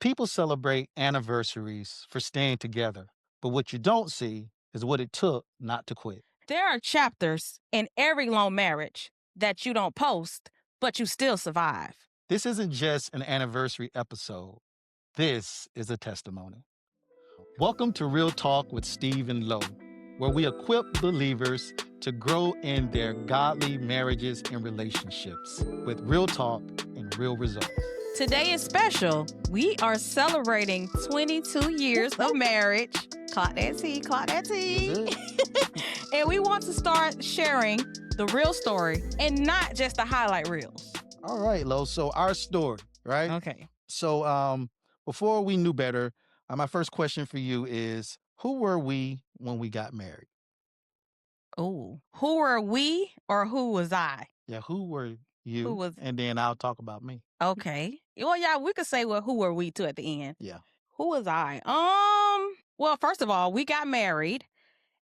People celebrate anniversaries for staying together, but what you don't see is what it took not to quit. There are chapters in every long marriage that you don't post, but you still survive. This isn't just an anniversary episode, this is a testimony. Welcome to Real Talk with Steve and Lowe, where we equip believers to grow in their godly marriages and relationships with real talk and real results. Today is special. We are celebrating 22 years of marriage. Clock that T, clock that T. And we want to start sharing the real story and not just the highlight reels. All right, Lo. So our story, right? Okay. So before we knew better, my first question for you is, who were we when we got married? Oh, who were we or who was I? Yeah, who were you? Who was And then I'll talk about me. okay? Well, yeah, we could say, well, who were we too at the end? Yeah. Who was I? Well, first of all, we got married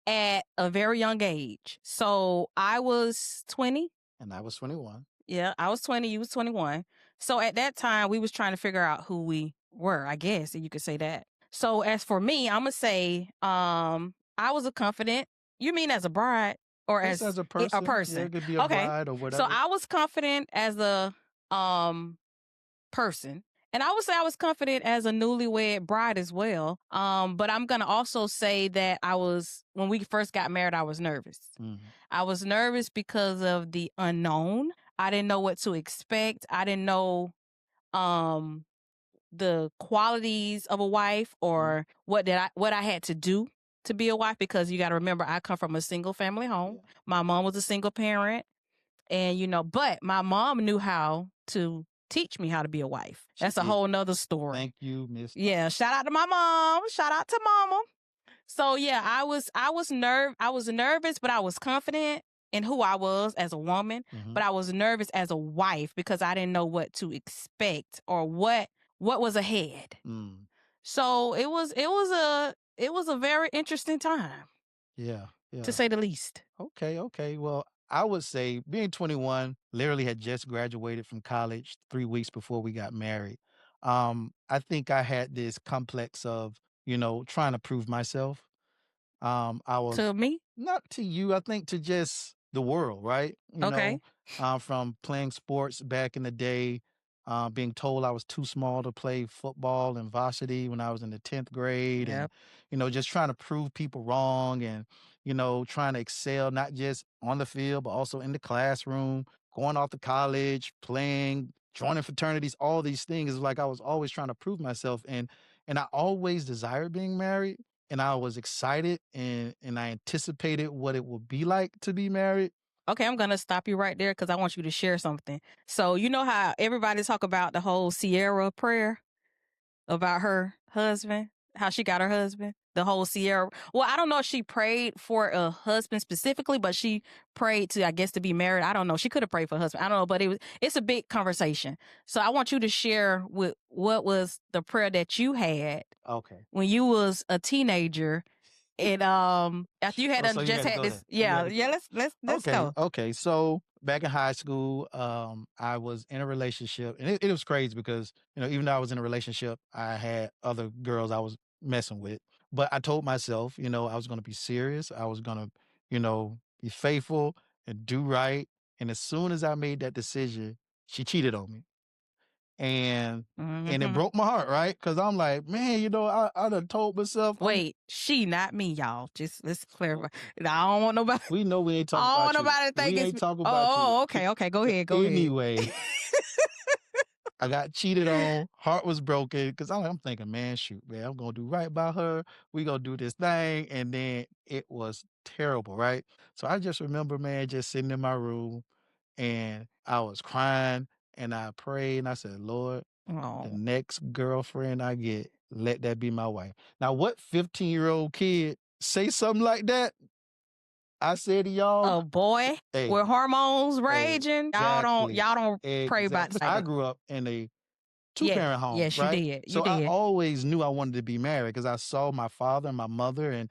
at a very young age. So I was 20. And I was 21. Yeah, I was 20, you was 21. So at that time, we was trying to figure out who we were, I guess, you could say that. So as for me, I'm gonna say, I was a confident. You mean as a bride or Just as a person. a Yeah, person? it could be a Okay. bride or So whatever. I was confident as a person. And I would say I was confident as a newlywed bride as well. But I'm gonna also say that when we first got married, I was nervous. Mhm. I was nervous because of the unknown. I didn't know what to expect. I didn't know the qualities of a wife or what I had to do to be a wife, because you got to remember I come from a single family home. Yeah. My mom was a single parent, and but my mom knew how to teach me how to be a wife. She That's a did. whole nother story. Thank you, Miss. Yeah, shout out to my mom. Shout out to mama. So yeah, I was nervous, but I was confident in who I was as a woman. Mhm. But I was nervous as a wife because I didn't know what to expect or what was ahead. Mm. So it was a very interesting time, Yeah. Yeah. to say the least. Okay. Well, I would say being 21, literally had just graduated from college 3 weeks before we got married. I think I had this complex of, trying to prove myself. I was To me, not to you, I think to just the world, right? okay. From playing sports back in the day, being told I was too small to play football and varsity when I was in the 10th grade, and, Yep. just trying to prove people wrong and, trying to excel, not just on the field, but also in the classroom, going off to college, playing, joining fraternities, all these things. It's like I was always trying to prove myself. And I always desired being married, and I was excited and I anticipated what it would be like to be married. Okay, I'm gonna stop you right there because I want you to share something. So you know how everybody talk about the whole Sierra prayer about her husband, how she got her husband, the whole Sierra. Well, I don't know if she prayed for a husband specifically, but she prayed to, I guess, to be married. I don't know. She could have prayed for a husband. I don't know, but it's a big conversation. So I want you to share with what was the prayer that you had Okay. when you was a teenager. And after you had Oh, so you just had to had go this, there. You had to yeah, go let's Okay, go. okay. So back in high school, I was in a relationship, and it was crazy because even though I was in a relationship, I had other girls I was messing with. But I told myself, I was going to be serious. I was going to, be faithful and do right. And as soon as I made that decision, she cheated on me, and it Hmm. broke my heart, right? Because I'm like, man, I done told myself Wait, she, not me, y'all. Just let's clarify. I don't want nobody. we know we ain't talking I don't want about you. nobody to think We it's ain't me. talking about you. Oh, okay, okay. Go ahead, go ahead. Anyway, I got cheated on. Heart was broken because I'm thinking, man, shoot, man, I'm gonna do right by her. We gonna do this thing, and then it was terrible, right? So I just remember, man, just sitting in my room, and I was crying, and I prayed, and I said, Lord, the Oh, next girlfriend I get, let that be my wife. Now, what 15-year-old kid say something like that? I said to y'all, a boy hey, with hormones raging. exactly. Y'all don't pray about Exactly. this like I that. grew up in a Yes, two-parent home, yes, you right? did. You So I did. always knew I wanted to be married because I saw my father and my mother, and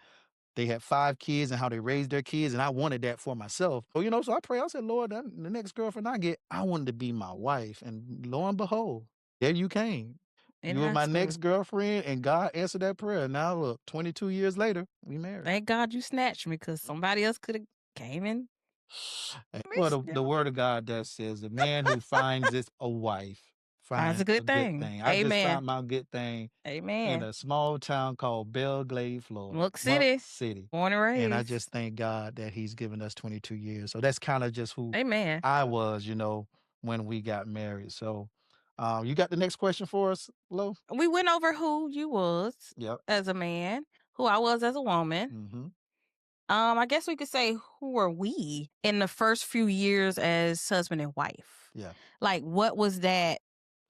they had 5 kids and how they raised their kids, and I wanted that for myself. So I prayed. I said, Lord, the next girlfriend I get, I wanted to be my wife. And lo and behold, there you came. In You were high my school. next girlfriend, and God answered that prayer. Now look, 22 years later, we married. Thank God you snatched me, because somebody else could have came in. Well, the word of God does says the man who finds a wife finds a good thing. I just Amen. found my good thing in Amen. a small town called Belglade, Florida. Muck City. City. Born and raised. And I just thank God that he's given us 22 years. So that's kind of just who Amen. I was, when we got married. So you got the next question for us, Lo? We went over who you was Yep. as a man, who I was as a woman. Mm-hmm. I guess we could say, who were we in the first few years as husband and wife? Yeah. Like, what was that?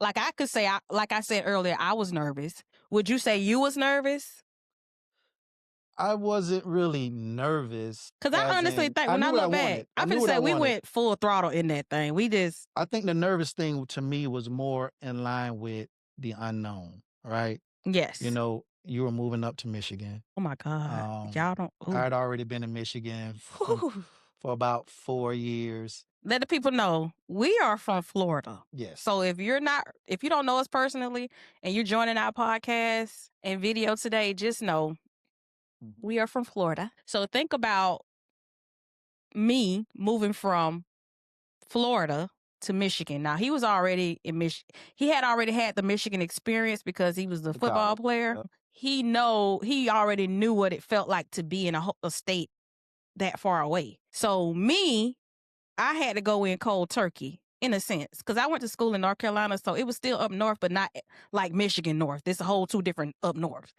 Like, I could say, like I said earlier, I was nervous. Would you say you was nervous? I wasn't really nervous. Because I honestly think, when I look back, I'm going to say we went full throttle in that thing. I think the nervous thing to me was more in line with the unknown, right? Yes. You were moving up to Michigan. Oh my God. Y'all don't. I had already been in Michigan for about 4 years. Let the people know we are from Florida. Yes. So if you don't know us personally and you're joining our podcast and video today, just know we are from Florida. So think about me moving from Florida to Michigan. Now, he was already in Michigan. He had already had the Michigan experience because he was the football player. Yep. He already knew what it felt like to be in a state that far away. So I had to go in cold turkey in a sense, because I went to school in North Carolina, so it was still up north, but not like Michigan north. This a whole two different up north.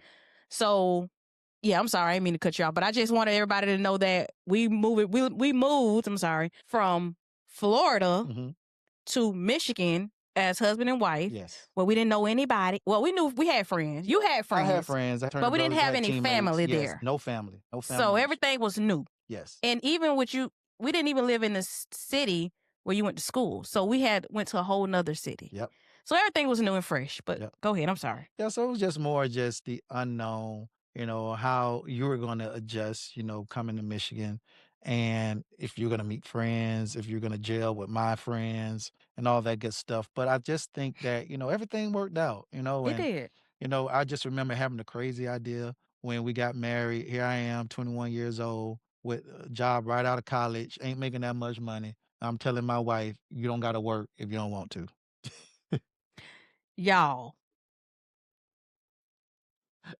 So yeah, I'm sorry, I didn't mean to cut you off, but I just wanted everybody to know that we moved, from Florida to Michigan as husband and wife. Yes. Well, we didn't know anybody. Well, we knew we had friends. You had friends. I had friends. But we didn't have any family there. No family. So everything was new. Yes. And even with you, we didn't even live in the city where you went to school. So we went to a whole nother city. Yep. So everything was new and fresh. But Go ahead. I'm sorry. Yeah, so it was just more just the unknown, how you were going to adjust, coming to Michigan. And if you're going to meet friends, if you're going to gel with my friends and all that good stuff. But I just think that, everything worked out, It did. I just remember having a crazy idea when we got married. Here I am, 21 years old, with a job right out of college, ain't making that much money. I'm telling my wife, you don't got to work if you don't want to. Y'all.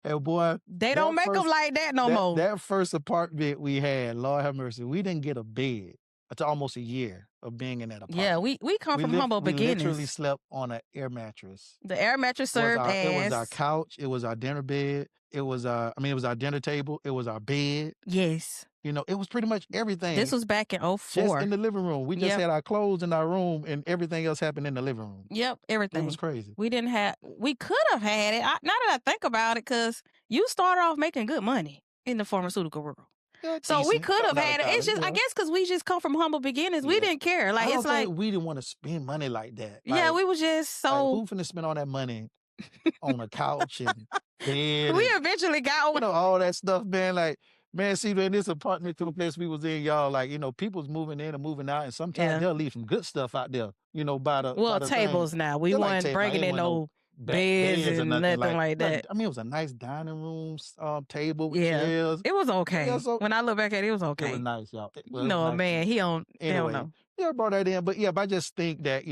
And boy, they don't make them like that no more. That first apartment we had, Lord have mercy, we didn't get a bed until almost a year of being in that apartment. Yeah, we come from humble beginnings. We literally slept on an air mattress. The air mattress served as... It was our couch. It was our dinner bed. It was our dinner table. It was our bed. Yes. It was pretty much everything. This was back in 2004. Just in the living room. We just had our clothes in our room, and everything else happened in the living room. Yep, everything. It was crazy. We could have had it. Now that I think about it, because you started off making good money in the pharmaceutical world. Yeah, so we could have had it. It's just, I guess, because we just come from humble beginnings. We didn't care. Like, it's like we didn't want to spend money like that. Yeah, we was just so. Like, who finna spend all that money on a couch and bed? We eventually got all that stuff, man. Like, man, see, in this apartment complex we was in, y'all, like, people's moving in and moving out, and sometimes they'll leave some good stuff out there, by the tables thing. now. We weren't bringing in no beds and nothing like that. I mean, it was a nice dining room table with chairs. It was okay. Yeah, so, when I look back at it, it was okay. It was nice, y'all. Nice. Man, he don't know. Yeah, I brought that in. But I just think that,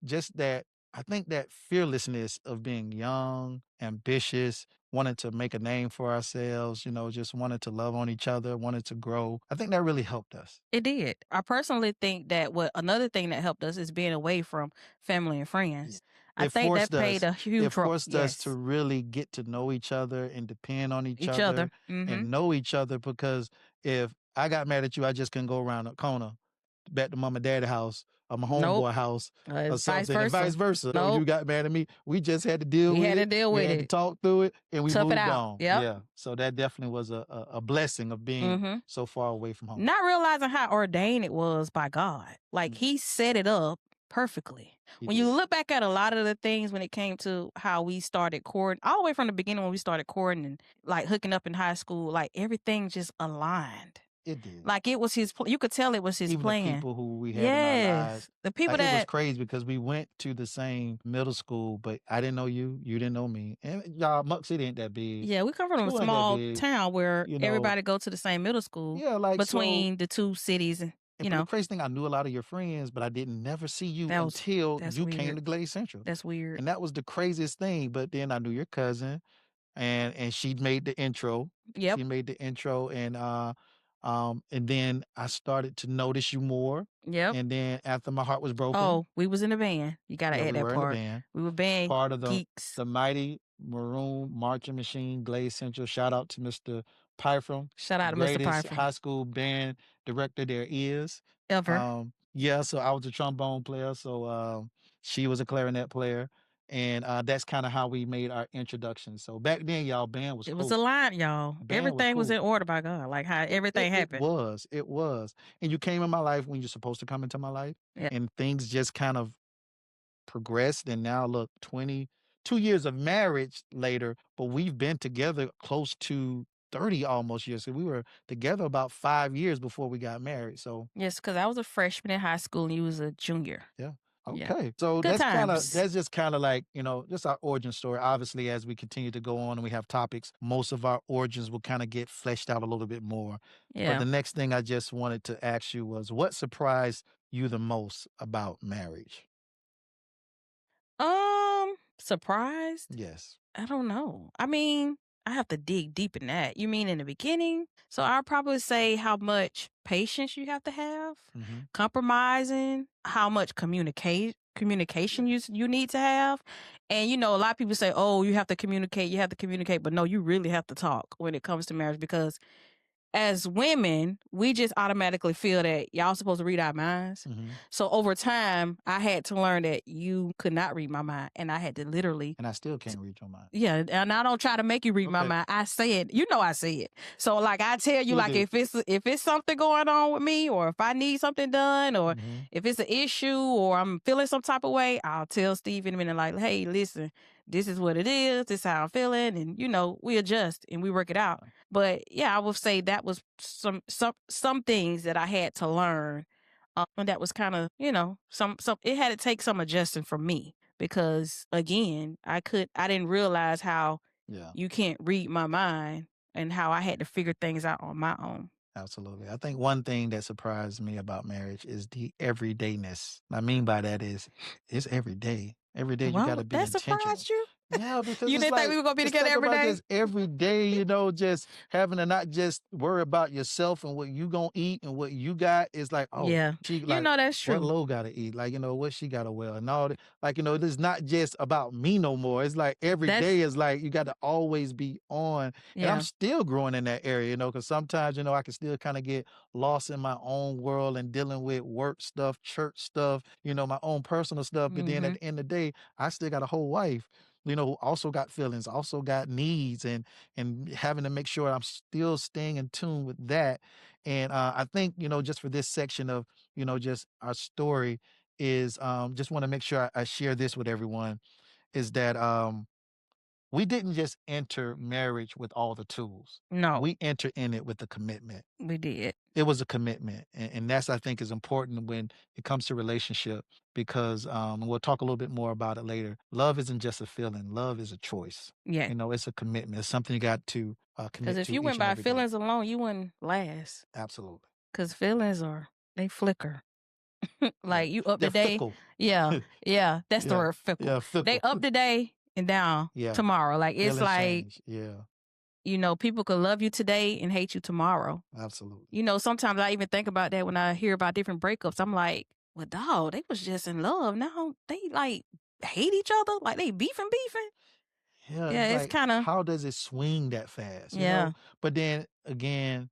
just that, I think that fearlessness of being young, ambitious, wanting to make a name for ourselves, just wanted to love on each other, wanted to grow. I think that really helped us. It did. I personally think that another thing that helped us is being away from family and friends. I think that played a huge role. It forced us to really get to know each other and depend on each other. And know each other, because if I got mad at you, I just couldn't go around the corner back to mom and dad's house or my homeboy house or something, and vice versa. Nope. You got mad at me. We just had to deal with it. We had to talk through it, and we moved on. Yep. Yeah. So that definitely was a blessing of being so far away from home. Not realizing how ordained it was by God. Like, he set it up perfectly. When you look back at a lot of the things when it came to how we started courting, all the way from the beginning when we started courting and like hooking up in high school, like everything just aligned. It did. Like, it was his you could tell it was his Even the plan. people who we had in our lives, Yes. The people like, it was that crazy because we went to the same middle school, but I didn't know you, you didn't know me, and y'all, Muck City ain't that big. yeah, we come from a School ain't that small big, town where you know. everybody go to the same middle school Yeah, like, so between the 2 cities and, and but the crazy thing, I knew a lot of your friends, but I didn't never see you that was until that's you came weird. to Glade Central, That's weird. and that was the craziest thing, but then I knew your cousin, and she made the intro. Yep. She made the intro, and then I started to notice you more, Yep. and then after my heart was broken, Oh, we was in the band. You gotta yeah, add we that were in the part. band, We were band part of geeks. the mighty Maroon Marching Machine, Glade Central. Shout out to Mr. Pythram, Shout the out to Mr. greatest Piper. high school band director there is. Ever. Yeah, so I was a trombone player, so she was a clarinet player, and that's kind of how we made our introduction. So back then, y'all, band was It was cool. a line, y'all. Band was Everything was cool. in order by God, like how everything happened. It was, and you came in my life when you're supposed to come into my life, Yeah. and things just kind of progressed, and now look, 22 years of marriage later, but we've been together close to 30 almost years. So we were together about 5 years before we got married. So Yes, because I was a freshman in high school and you was a junior. yeah. Yeah. Okay. So Good times. that's just kind of like, just our origin story. Obviously, as we continue to go on and we have topics, most of our origins will kind of get fleshed out a little bit more. But Yeah. the next thing I just wanted to ask you was, what surprised you the most about marriage? Surprised? Yes. I don't know. I mean, I have to dig deep in that. You mean in the beginning? So I'll probably say how much patience you have to have, Hmm. compromising, how much communication you need to have. And a lot of people say, "Oh, you have to communicate," but no, you really have to talk when it comes to marriage because as women, we just automatically feel that y'all supposed to read our minds. Hmm. So over time, I had to learn that you could not read my mind, and I had to literally, And I still can't read your mind. yeah. And I don't try to make you read my Okay. mind. I say it. I say it. So like I tell you, You like do. if it's something going on with me, or if I need something done, or Hmm. if it's an issue, or I'm feeling some type of way, I'll tell Steve in a minute, like, hey, listen, this is what it is. This is how I'm feeling, and we adjust and we work it out. But yeah, I would say that was some things that I had to learn, and that was kind of some it had to take some adjusting from me because again, I didn't realize how Yeah. you can't read my mind and how I had to figure things out on my own. Absolutely. I think one thing that surprised me about marriage is the everydayness. I mean by that is it's every day. Every day you got Well, to be that intentional. surprised you? Yeah, because You it's didn't think like we were gonna be just together think every about day? this every day, just having to not just worry about yourself and what you gonna eat and what you got is like, oh, Yeah. she like That's what true. low gotta eat, like, what she gotta wear and all that. Like, it's not just about me no more. It's like every That's day is like you got to always be on. And I'm yeah. still growing in that area, because sometimes, I can still kind of get lost in my own world and dealing with work stuff, church stuff, my own personal stuff. But then at Mhm. the end of the day, I still got a whole wife, who also got feelings, also got needs, and having to make sure I'm still staying in tune with that. And I think, just for this section of, just our story is just want to make sure I share this with everyone is that we didn't just enter marriage with all the tools. No, We enter in it with a commitment. we did. It was a commitment, and that's I think is important when it comes to relationship because and we'll talk a little bit more about it later. Love isn't just a feeling. Love is a choice. Yeah. It's a commitment. It's something you got to Because commit if to you each went and by every day. feelings alone, you wouldn't last. Absolutely. Because feelings they flicker. Yeah. Like you up They're today. fickle. Yeah. Yeah. That's the Yeah. word fickle. Yeah. They Fickle. up today and down Yeah. tomorrow. Like it's Feelings like, change. Yeah. people could love you today and hate you tomorrow. Absolutely. Sometimes I even think about that when I hear about different breakups. I'm like, well, dog, they was just in love. Now they like hate each other. Like they beefing. Yeah, Yeah, it's it's like, kind of, how does it swing that fast? yeah, But then again,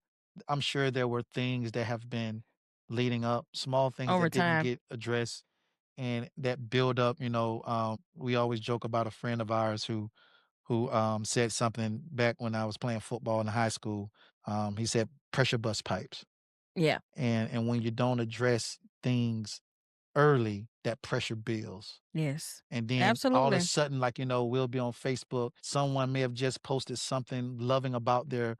I'm sure there were things that have been leading up, small things over that didn't time. get addressed and that build up. We always joke about a friend of ours who said something back when I was playing football in high school. He said pressure bust pipes. Yeah. And when you don't address things early, that pressure builds. Yes. And then all of a Absolutely. sudden, like, we'll be on Facebook. Someone may have just posted something loving about their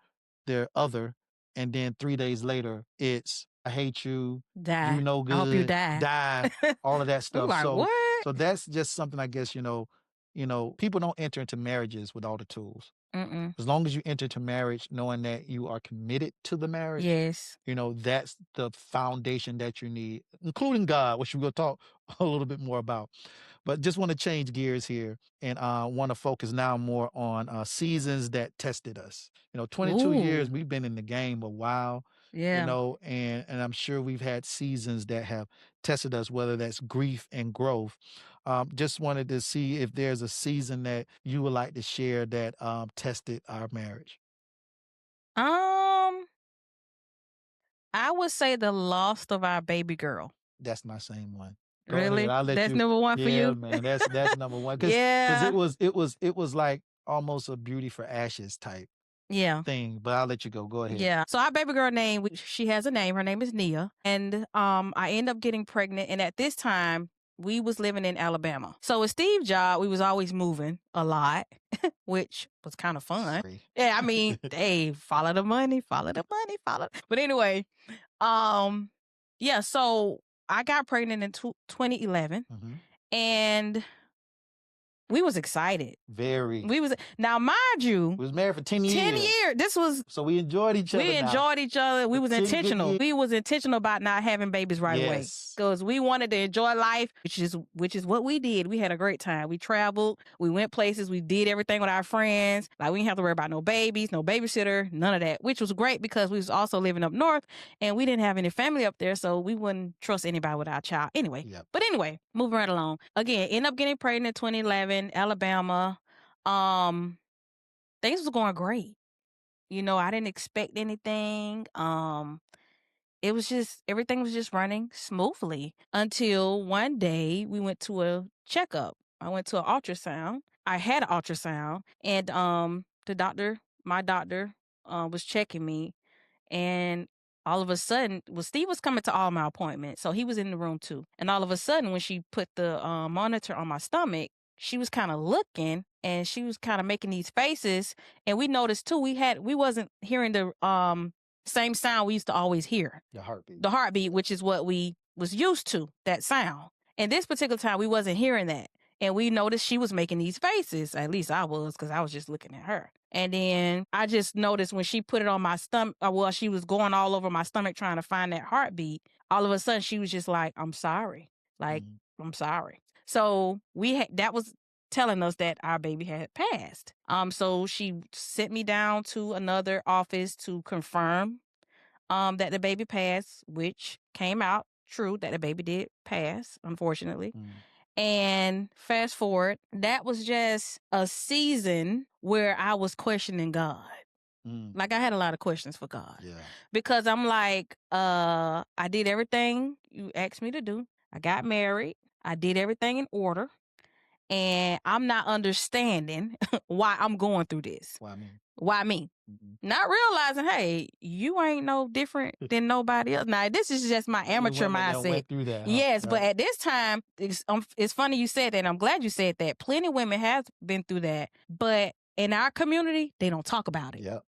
other, and then 3 days later, it's, "I hate you, you Die. no I hope you good, die. die," all of that I'm stuff. like, So what? so that's just something I guess, people don't enter into marriages with all the tools. Mm-mm. As long as you enter into marriage knowing that you are committed to the marriage, Yes. that's the foundation that you need, including God, which we'll talk a little bit more about. But just want to change gears here and want to focus now more on seasons that tested us. 22 years, Ooh. we've been in the game a while, Yeah. and I'm sure we've had seasons that have tested us, whether that's grief and growth. Just wanted to see if there's a season that you would like to share that tested our marriage. Um, I would say the loss of our baby girl. That's my same one. Go ahead. Really? I'll let That's you. number one for Yeah, you? man. That's number one. Cause Yeah. it was like almost a beauty for ashes type Yeah. thing. But I'll let you go. Go ahead. Yeah. So our baby girl name, she has a name. Her name is Nia. And I end up getting pregnant. And at this time, we was living in Alabama. So with Steve's job, we was always moving a lot, which was kind of fun. Free. Yeah, I mean, hey, follow the money, follow the money, follow. But anyway, yeah. So I got pregnant in 2011, Mhm. and we was excited. Very. We was now, mind you, We was married for 10 years. 10 years. This was So we enjoyed each other. we now. enjoyed each other. We For was 10 good intentional. years. We was intentional about not having babies right away Yes. because we wanted to enjoy life, which is what we did. We had a great time. We traveled. We went places. We did everything with our friends. Like we didn't have to worry about no babies, no babysitter, none of that. Which was great because we was also living up north and we didn't have any family up there, so we wouldn't trust anybody with our child anyway. Yep. But anyway, moving right along. Again, end up getting pregnant in 2011, Alabama. Things was going great. I didn't expect anything. It was just everything was just running smoothly until one day we went to a checkup. I went to an ultrasound. I had an ultrasound, and my doctor, was checking me, and all of a sudden, Steve was coming to all my appointments, so he was in the room too. And all of a sudden, when she put the monitor on my stomach, she was kind of looking and she was kind of making these faces. And we noticed too, we wasn't hearing the same sound we used to always hear. The heartbeat, which is what we was used to, that sound. And this particular time, we wasn't hearing that. And we noticed she was making these faces. At least I was, because I was just looking at her. And then I just noticed when she put it on my stomach, she was going all over my stomach trying to find that heartbeat. All of a sudden, she was just like, "I'm sorry." Like, I'm sorry. So that was telling us that our baby had passed. So she sent me down to another office to confirm that the baby passed, which came out true that the baby did pass, unfortunately. And fast forward, that was just a season where I was questioning God. Like I had a lot of questions for God. Yeah. Because I'm like, I did everything you asked me to do. I got married. I did everything in order. And I'm not understanding why I'm going through this. Why me? Why me? Not realizing, hey, you ain't no different than nobody else. Now, this is just my amateur mindset. Went through that, huh? Yes, but at this time, it's funny you said that. I'm glad you said that. Plenty of women have been through that, but in our community, they don't talk about it. Yep.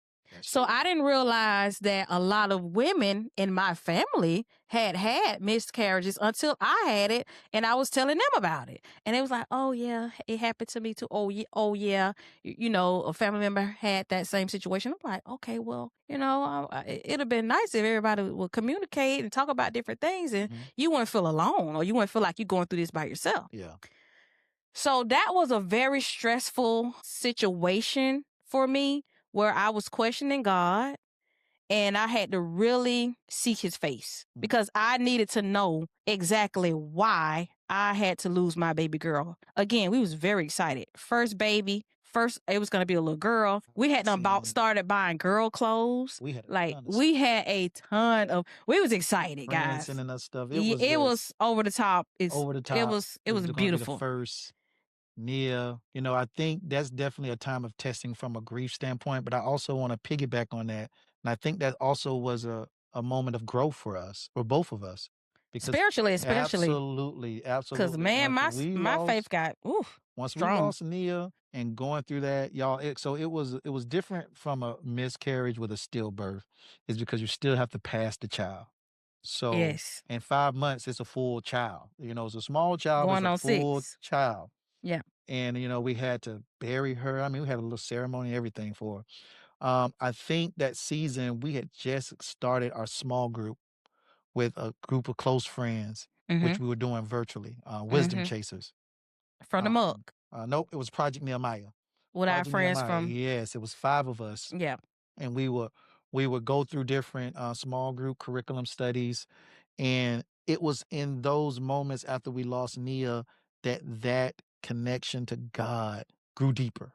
So I didn't realize that a lot of women in my family had miscarriages until I had it, and I was telling them about it. And it was like, "Oh yeah, it happened to me too. Oh yeah, a family member had that same situation." I'm like, "Okay, well, it'd have been nice if everybody would communicate and talk about different things, and you wouldn't feel alone, or you wouldn't feel like you're going through this by yourself." Yeah. So that was a very stressful situation for me, where I was questioning God and I had to really seek his face because I needed to know exactly why I had to lose my baby girl. Again, we was very excited. First baby, it was going to be a little girl. We had started buying girl clothes. We had a ton of, we was excited, guys. Sending us stuff. It was over the top. Over the top. It was beautiful. First. Nia, I think that's definitely a time of testing from a grief standpoint, but I also want to piggyback on that. And I think that also was a moment of growth for us, for both of us. Spiritually, especially. Absolutely. Because, man, my faith got, oof. Once we Strong. lost Nia and going through that, y'all, it was different from a miscarriage with a stillbirth, is because you still have to pass the child. So Yes. in 5 months, it's a full child. It's a small child, but it's Going a on full 6. child. Yeah. And we had to bury her. I mean, we had a little ceremony and everything for her. I think that season we had just started our small group with a group of close friends, which Mhm. we were doing virtually, Wisdom Mhm. Chasers. From the Um, muck nope, it was Project Nehemiah. with our Project friends Nehemiah. from Yes, it was 5 of us, yeah. and we would go through different small group curriculum studies, and it was in those moments after we lost Nia that connection to God grew deeper.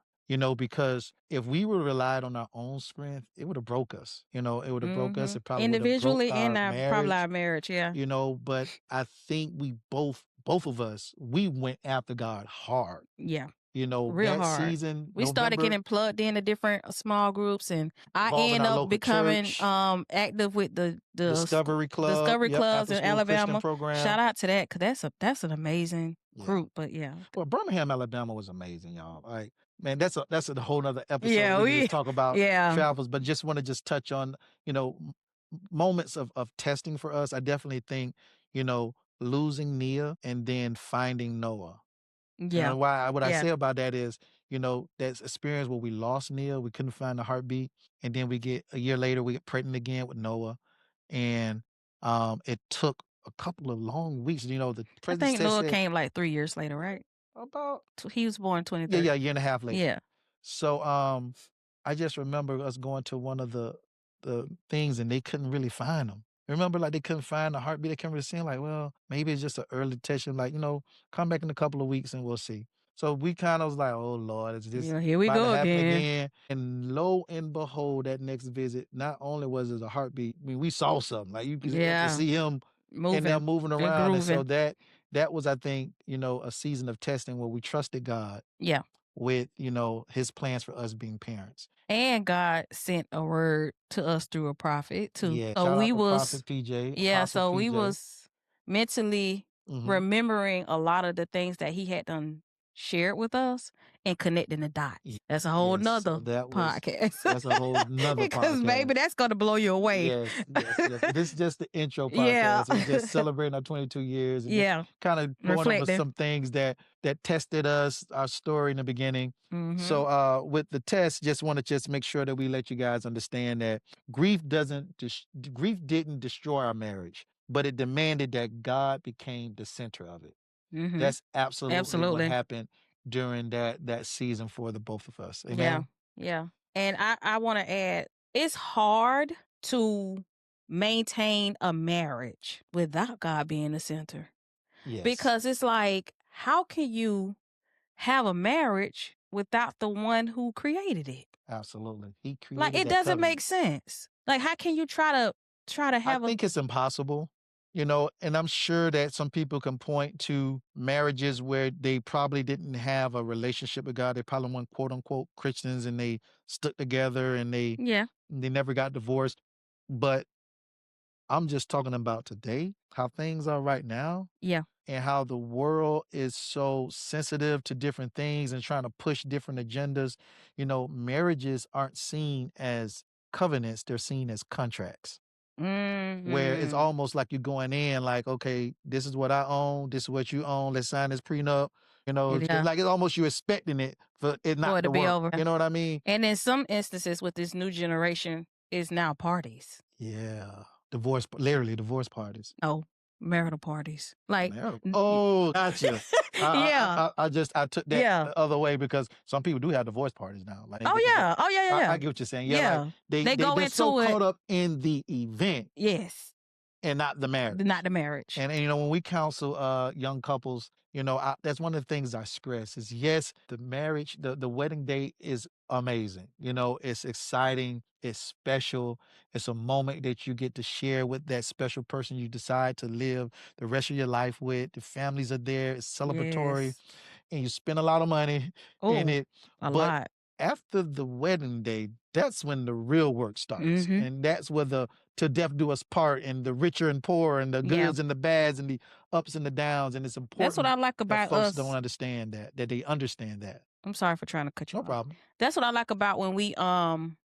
Because if we would relied on our own strength, it would have broke us. It would have broke us. Mhm. It probably would have broke Individually and our our probably marriage. our marriage, yeah. But I think we both of us, we went after God hard. Yeah. Real That hard. season, We started November, getting plugged into different small groups, and I involving end our up local becoming church, active with the Discovery Club, discovery yep, clubs after in school Christian Alabama. Shout program. out to that, 'cause that's an amazing Yeah. group, but yeah. Well, Birmingham, Alabama was amazing, y'all. Like, man, that's a whole nother episode. Yeah, We could just we talk about yeah. travels, but just want to just touch on, moments of testing for us. I definitely think, losing Nia and then finding Noah. Yeah. And what I Yeah. say about that is, that experience where we lost Nia, we couldn't find the heartbeat, and then we get a year later, we get pregnant again with Noah, and it took a couple of long weeks. The I pregnancy think test Noah said came like 3 years later, right? about He was born yeah, 23rd. yeah, a year and a half later. Yeah. So, I just remember us going to one of the things, and they couldn't really find them. Remember, like, they couldn't find the heartbeat, they couldn't really see 'em, like, "Well, maybe it's just an early detection, like, come back in a couple of weeks and we'll see." So we kinda was like, "Oh Lord, is this Yeah, here we about to go happen again. again?" And lo and behold, that next visit, not only was it a heartbeat, I mean, we saw something, like, you could actually Yeah. see him in there Moving moving and around, and so grooving. that was, I think, a season of testing where we trusted God Yeah. with, his plans for us being parents. And God sent a word to us through a prophet too. Yeah, So shout we out to was Prophet PJ, yeah, Apostle so we PJ. was mentally Mhm. remembering a lot of the things that he had done shared with us and connecting the dots. That's a whole Yes, nother podcast. that's a whole nother Because podcast. baby, that's gonna blow you away. Yes, yes, yes. This is just the intro Yeah. podcast. We just celebrating our 22 years and just Yeah. kinda going over Reflecting. some things that tested us, our story in the beginning. So, Mhm. with the test, just wanna just make sure that we let you guys understand that grief didn't destroy our marriage, but it demanded that God became the center of it. Mhm. That's absolutely what Absolutely. happened during that season for the both of us. Yeah. Amen? Yeah. And I want to add, it's hard to maintain a marriage without God being the center. Yes, Because it's like, how can you have a marriage without the one who created it? absolutely. He Like created it that doesn't make covenant. sense. Like how can you try to I have a think it's impossible, and I'm sure that some people can point to marriages where they probably didn't have a relationship with God. They probably weren't quote unquote Christians, and they stuck together and they yeah, they never got divorced. But I'm just talking about today, how things are right now, yeah. and how the world is so sensitive to different things and trying to push different agendas. Marriages aren't seen as covenants, they're seen as contracts, where it's Mhm. almost like you're going in like, okay, this is what I own, this is what you own, let's sign this prenup. Yeah. Like it's almost you expecting it for it For not it to to be work. over. You know what I mean? And in some instances with this new generation is now parties. Yeah. Literally divorce parties. Oh, marital parties. Like, Marital. n y Oh, gotcha. yeah, I took that yeah. the other way because some people do have divorce parties now. Like they Oh, get divorced. yeah. Oh, yeah, yeah, I yeah. get what you're saying. Yeah, like Yeah. they They they go they're so into it caught up in the event yes, and not the not marriage. the marriage. And when we counsel young couples, that's one of the things I stress is yes, the marriage, the wedding day is amazing. It's exciting, it's special, it's a moment that you get to share with that special person you decide to live the rest of your life with. The families are there, it's celebratory, Yes. and you spend a lot of money in Oh, it. a But lot. after the wedding day, that's when the real work starts. Mhm. And that's where the "till death do us part" and the richer and poor and the Yeah. goods and the bads and the ups and the downs. And it's That's what important I like that about folks don't us. understand that they understand that. I'm sorry for trying to cut you No off. problem. That's what I like about when we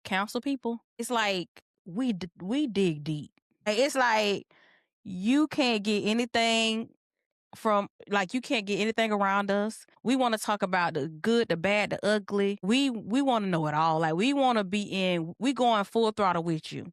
counsel people. It's like we dig deep. It's like you can't get anything from like you can't get anything around us. We want to talk about the good, the bad, the ugly. We want to know it all. Like we want to be in. We going full throttle with you.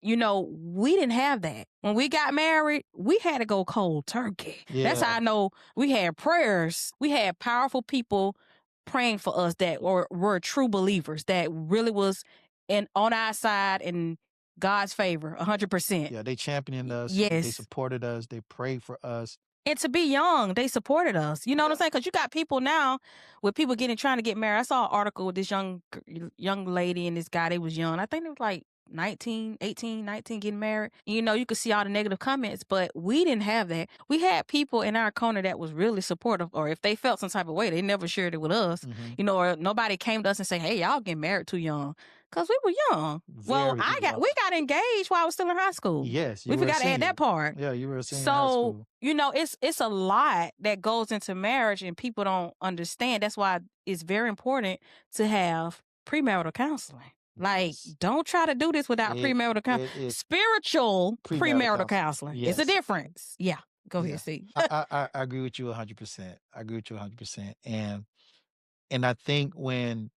We didn't have that. When we got married, we had to go cold turkey. That's Yeah. how I know we had prayers. We had powerful people praying for us that were true believers, that really was on our side in God's favor, 100%. Yeah, they championed us, they Yes. supported us, they prayed for us. And to be young, they supported us. You know what I'm Yeah. saying? Because you got people now with people trying to get married. I saw an article with this young lady and this guy. They was young. I think it was like 19, 18, 19 getting married. You could see all the negative comments, but we didn't have that. We had people in our corner that was really supportive, or if they felt some type of way, they never shared it with us. Mhm. Or nobody came to us and say, "Hey, y'all getting married too young," because we were young. Well, Very young. we got engaged while I was still in high school. Yes, We you were a forgot to add senior. that part. Yeah, you were a senior in high So, school. it's a lot that goes into marriage and people don't understand. That's why it's very important to have premarital counseling. Like, Yes. don't try to do this without It premarital counseling. it is Spiritual premarital premarital counseling. counseling. It's a Yes. difference. Yeah. Go Yeah. ahead, see. I agree with you 100%. I agree with you 100%. And I think when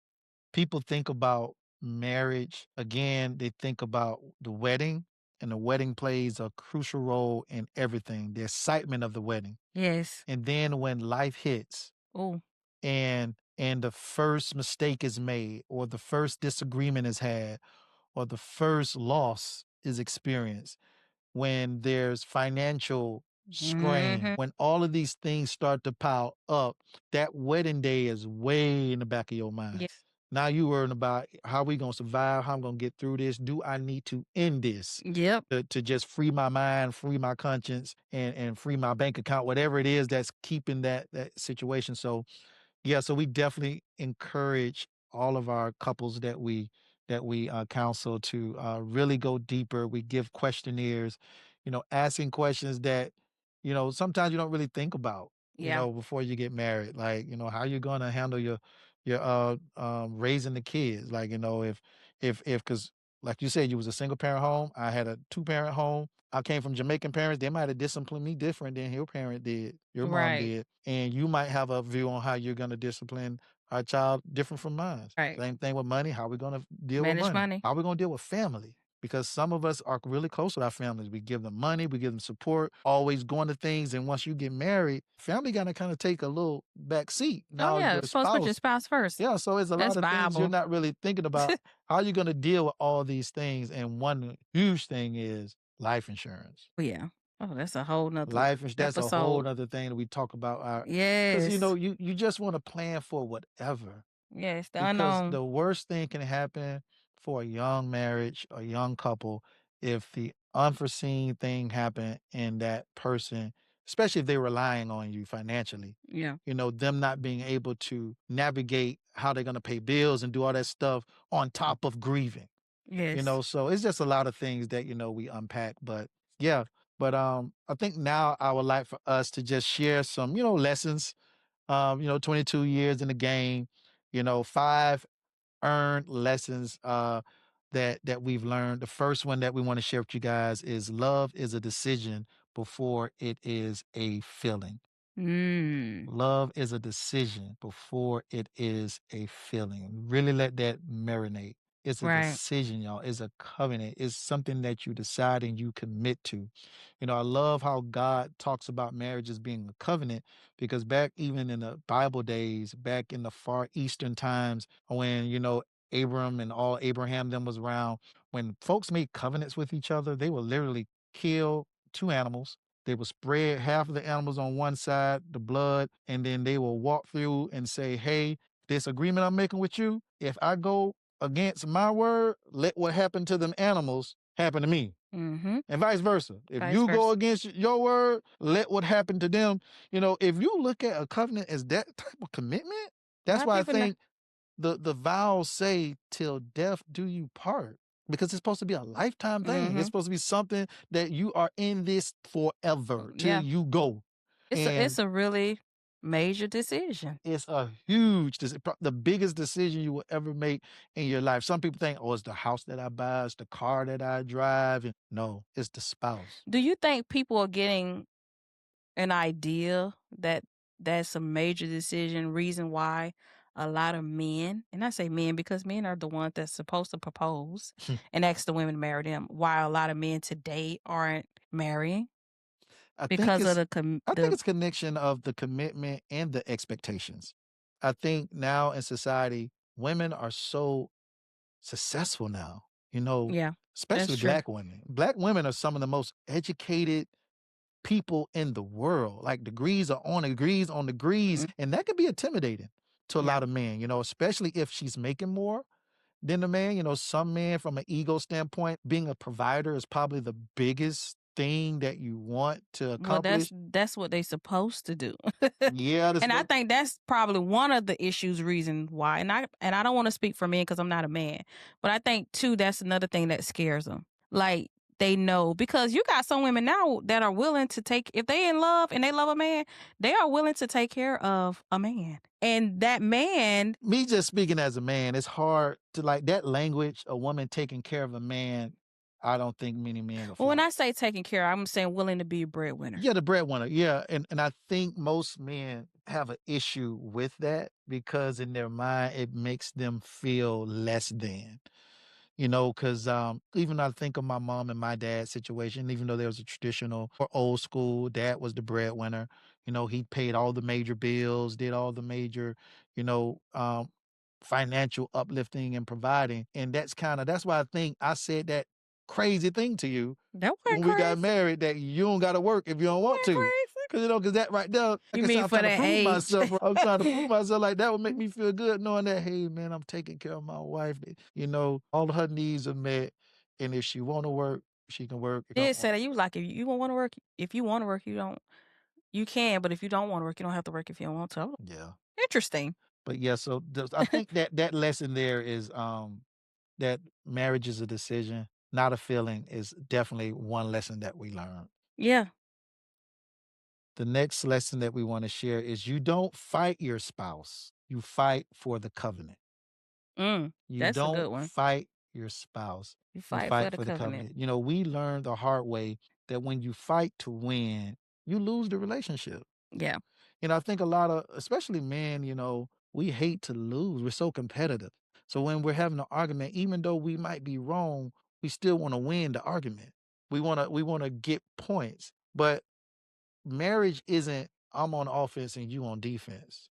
people think about marriage, again, they think about the wedding, and the wedding plays a crucial role in everything, the excitement of the wedding. Yes. And then when life hits Oh, and the first mistake is made, or the first disagreement is had, or the first loss is experienced, when there's financial strain, hmm when all of these things start to pile up, that wedding day is way in the back of your mind. yes. Now you worrying about how we gonna survive, how I'm gonna get through this. Do I need to end this Yep. to just free my mind, free my conscience, and free my bank account, whatever it is that's keeping that situation. So yeah, so we definitely encourage all of our couples that we counsel to really go deeper. We give questionnaires, asking questions that sometimes you don't really think about, Yeah. before you get married. Like, how you gonna handle your raising the kids. Like, if because like you said, you was a single parent home. I had a two-parent home. I came from Jamaican parents. They might have disciplined me different than your parent did, your mom Right. did. And you might have a view on how you're gonna discipline our child different from mine. Right. Same thing with money. How we gonna deal with Manage money? money. How we gonna deal with family? Because some of us are really close with our families. We give them money, we give them support, always going to things. And once you get married, family gotta kind of take a little back seat. Oh, Now yeah. your Supposed to put your spouse, spouse first. yeah, so it's a That's lot of things you're Bible. not really thinking about. How you gonna deal with all these things? And one huge thing is life insurance. Yeah. Oh, that's a whole nother That's a whole episode. other thing that we talk about because Yes. you just want to plan for whatever. Yes. The Because unknown. the worst thing can happen for a young marriage, a young couple, if the unforeseen thing happen and that person, especially if they're relying on you financially, Yeah. them not being able to navigate how they're gonna pay bills and do all that stuff on top of grieving. Yes. So it's just a lot of things that, we unpack. But yeah. But I think now I would like for us to just share some, lessons. 22 years in the game, five earned lessons that we've learned. The first one that we want to share with you guys is love is a decision before it is a feeling. Mm. Love is a decision before it is a feeling. Really let that marinate. It's a Right. decision, y'all. It's a covenant. It's something that you decide and you commit to. I love how God talks about marriage as being a covenant because back even in the Bible days, back in the far eastern times when, Abram and all Abraham them was around, when folks made covenants with each other, they would literally kill two animals. They will spread half of the animals on one side, the blood, and then they will walk through and say, "Hey, this agreement I'm making with you, if I go against my word, let what happened to them animals happen to me." Mm-hmm. And vice versa. If Vice you go versa. against your word, let what happened to them. If you look at a covenant as that type of commitment, A that's lot of why I people not. think the vows say, "Till death do you part," because it's supposed to be a lifetime thing. It's Mhm. supposed to be something that you are in this forever till Yeah. you go. It's And a really major decision. it's a huge the biggest decision you will ever make in your life. Some people think, "Oh, it's the house that I buy, it's the car that I drive," and no, it's the spouse. Do you think people are getting an idea that that's a major decision, reason why a lot of men, and I say men because men are the ones that's supposed to propose and ask the women to marry them, why a lot of men today aren't marrying I think because of it's the a connection of the commitment and the expectations. I think now in society, women are so successful now, yeah, that's especially true. black women. Black women are some of the most educated people in the world. Like degrees are on degrees on degrees. Mm, And that can be intimidating to a yeah. lot of men, especially if she's making more than the man. Some men from an ego standpoint, being a provider is probably the biggest thing that you want to Well, accomplish. that's what they supposed to do. Yeah, that's And I what think that's probably one of the issues reason why. And I don't want to speak for men cuz I'm not a man, but I think too that's another thing that scares them. Like they know because you got some women now that are willing to take if they in love and they love a man, they are willing to take care of a man. And that man, me just speaking as a man, it's hard to like that language, a woman taking care of a man. I don't think many men will well, when fly. I say taking care, I'm saying willing to be a breadwinner. Yeah, the breadwinner. Yeah, and I think most men have an issue with that because in their mind it makes them feel less than. Because even I think of my mom and my dad's situation, even though there was a traditional or old school, dad was the breadwinner. He paid all the major bills, did all the major, you know, um, financial uplifting and providing. And that's why I think I said that crazy thing to you That wasn't when we got crazy. married that you don't got to work if you don't want Wasn't to. crazy. Cause that right there, like You I said, mean I'm for trying to that prove age? myself. I'm trying to prove myself. Like that would make me feel good knowing that, hey man, I'm taking care of my wife. All her needs are met, and if she want to work, she can work. If Did don't say want, that you was like if you don't want to work, if you want to work, you don't. You can, but if you don't want to work, you don't have to work if you don't want to. yeah. Interesting. But yeah, so I think that lesson there is that marriage is a decision, not a feeling, is definitely one lesson that we learn. Yeah. The next lesson that we want to share is you don't fight your spouse, you fight for the covenant. You That's a don't good one. fight your spouse, You you fight for fight the for the covenant. covenant. We learned the hard way that when you fight to win, you lose the relationship. Yeah. I think a lot of, especially men, we hate to lose. We're so competitive. So when we're having an argument, even though we might be wrong, we still want to win the argument. We want to get points. But marriage isn't I'm on offense and you on defense.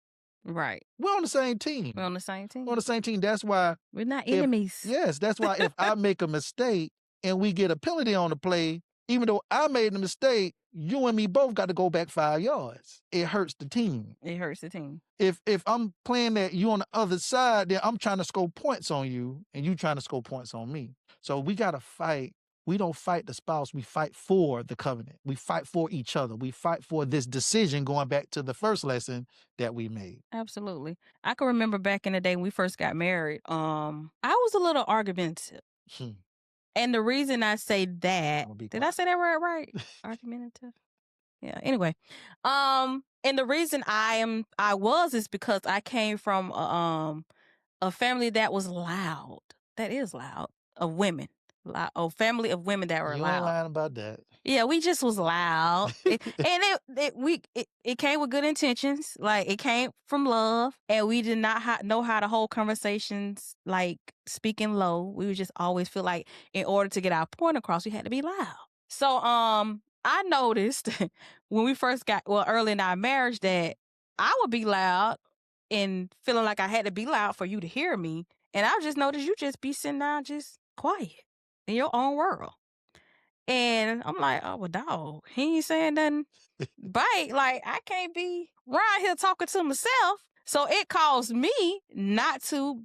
Right. We're on the same We're team. on the same We're on team. the same team. That's why We're not if enemies. yes, that's why if I make a mistake and we get a penalty on the play, even though I made the mistake, you and me both got to go back 5 yards. It hurts the team. It hurts the team. If I'm playing that you on the other side, then I'm trying to score points on you and you trying to score points on me. So we got to fight. We don't fight the spouse. We fight for the covenant. We fight for each other. We fight for this decision going back to the first lesson that we made. Absolutely. I can remember back in the day when we first got married. I was a little argumentative. Hmm. And the reason I say that, I'll be did I quiet. say that word right? Argumentative. Yeah. Anyway, and the reason I was is because I came from a family that was loud. That is loud of women. A family of women that were You ain't loud. lying about that. Yeah, we just was loud, it came with good intentions. Like it came from love, and we did not know how to hold conversations like speaking low. We would just always feel like in order to get our point across, we had to be loud. So I noticed when we first early in our marriage that I would be loud and feeling like I had to be loud for you to hear me, and I just noticed you just be sitting down just quiet in your own world. And I'm like, oh, well, dog, he ain't saying nothing. Bite. Like, I can't be around here talking to myself. So it caused me not to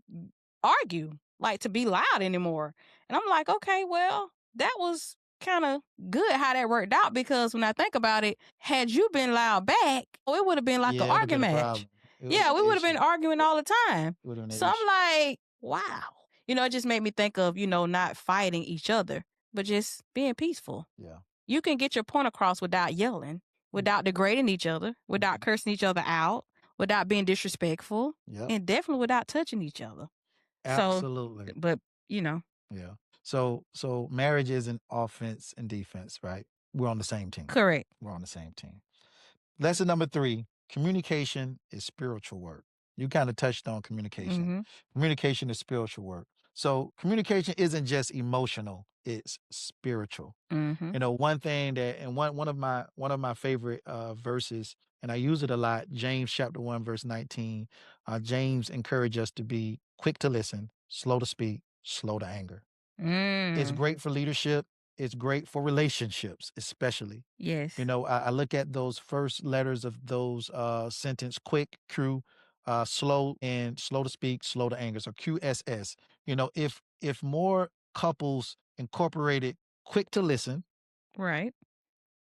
argue, like to be loud anymore. And I'm like, okay, well, that was kind of good how that worked out because when I think about it, had you been loud back, it would have been like an Yeah, it'd have been a argument match. problem. Yeah, we would have been arguing all the time. So I'm issue. like, wow. It just made me think of, not fighting each other, but just being peaceful. Yeah. You can get your point across without yelling, without degrading each other, without cursing each other out, without being disrespectful, and definitely without touching each other. Absolutely. So, but Yeah. So marriage isn't offense and defense, right? We're on the same team. Correct. We're on the same team. Lesson number 3, communication is spiritual work. You kind of touched on communication. Mm-hmm. Communication is spiritual work. So communication isn't just emotional, it's spiritual. Mm-hmm. One thing that, and one of my favorite verses, and I use it a lot, James chapter 1, verse 19. James encouraged us to be quick to listen, slow to speak, slow to anger. It's great for leadership. It's great for relationships, especially. Yes. I look at those first letters of those sentence, quick, Q, slow, and slow to speak, slow to anger. So QSS. If more couples incorporated quick to listen, Right.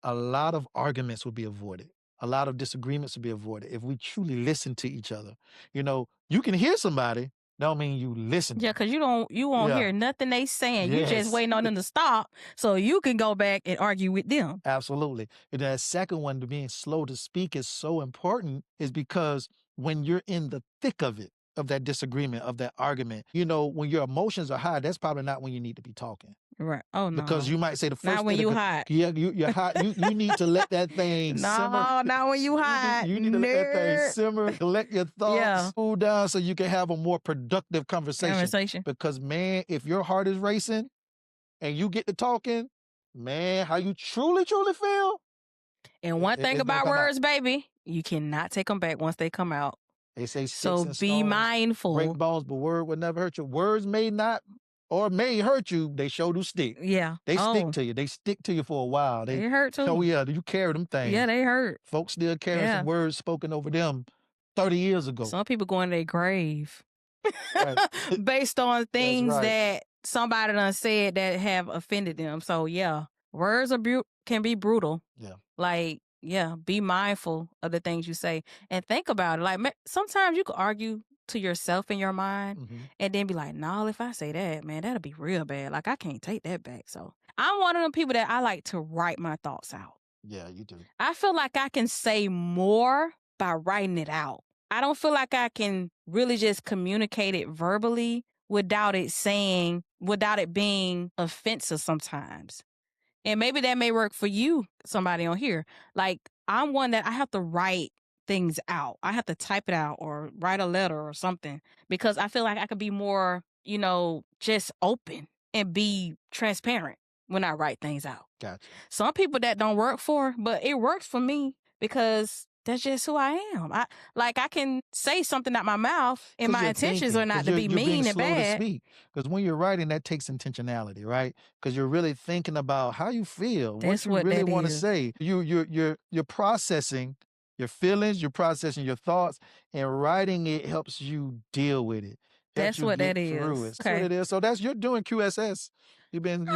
a lot of arguments would be avoided. A lot of disagreements would be avoided if we truly listen to each other. You can hear somebody, don't mean you listen. Yeah, because you won't hear nothing they saying. You just Yes. waiting on them to stop so you can go back and argue with them. Absolutely. And that second one, to being slow to speak, is so important, is because when you're in the thick of it, of that disagreement, of that argument, when your emotions are high, that's probably not when you need to be talking. Right. Oh no. Because you might say the first Not when thing you that- hot. Yeah, you're hot. You need to let that thing simmer. No, not when you hot. You need to let that thing Nerd. simmer, collect your thoughts, Yeah. cool down so you can have a more productive conversation. Because man, if your heart is racing and you get to talking, man, how you truly feel. And one thing it's gonna about come out. words, baby, you cannot take them back once they come out. They say sticks So and be stones mindful. break bones, but word will never hurt you. Words may not or may hurt you. They sure do stick. Yeah. They stick to you. They stick to you for a while. They hurt too. Oh yeah, you carry them things. Yeah, they hurt. Folks still carry Yeah. some words spoken over them 30 years ago. Some people go in their grave Right. based on things right. that somebody done said that have offended them. So yeah, words can be brutal. Yeah. Like, yeah, be mindful of the things you say and think about it. Like sometimes you could argue to yourself in your mind Mhm. and then be like, no, if I say that, man, that'll be real bad. Like I can't take that back. So I'm one of them people that I like to write my thoughts out. Yeah, you do. I feel like I can say more by writing it out. I don't feel like I can really just communicate it verbally without it being offensive sometimes. And maybe that may work for you, somebody on here. Like I'm one that I have to write things out. I have to type it out or write a letter or something because I feel like I could be more, just open and be transparent when I write things out. Gotcha. Some people that don't work for, but it works for me because that's just who I am. I can say something out my mouth and my intentions are not to be mean and bad. Because when you're writing, that takes intentionality, right? Because you're really thinking about how you feel, That's what you what really that want to is. say. You're processing your feelings, you're processing your thoughts, and writing it helps you deal with it. That's what that is. Through it. That's Okay. what it is. So you're doing QSS. You've been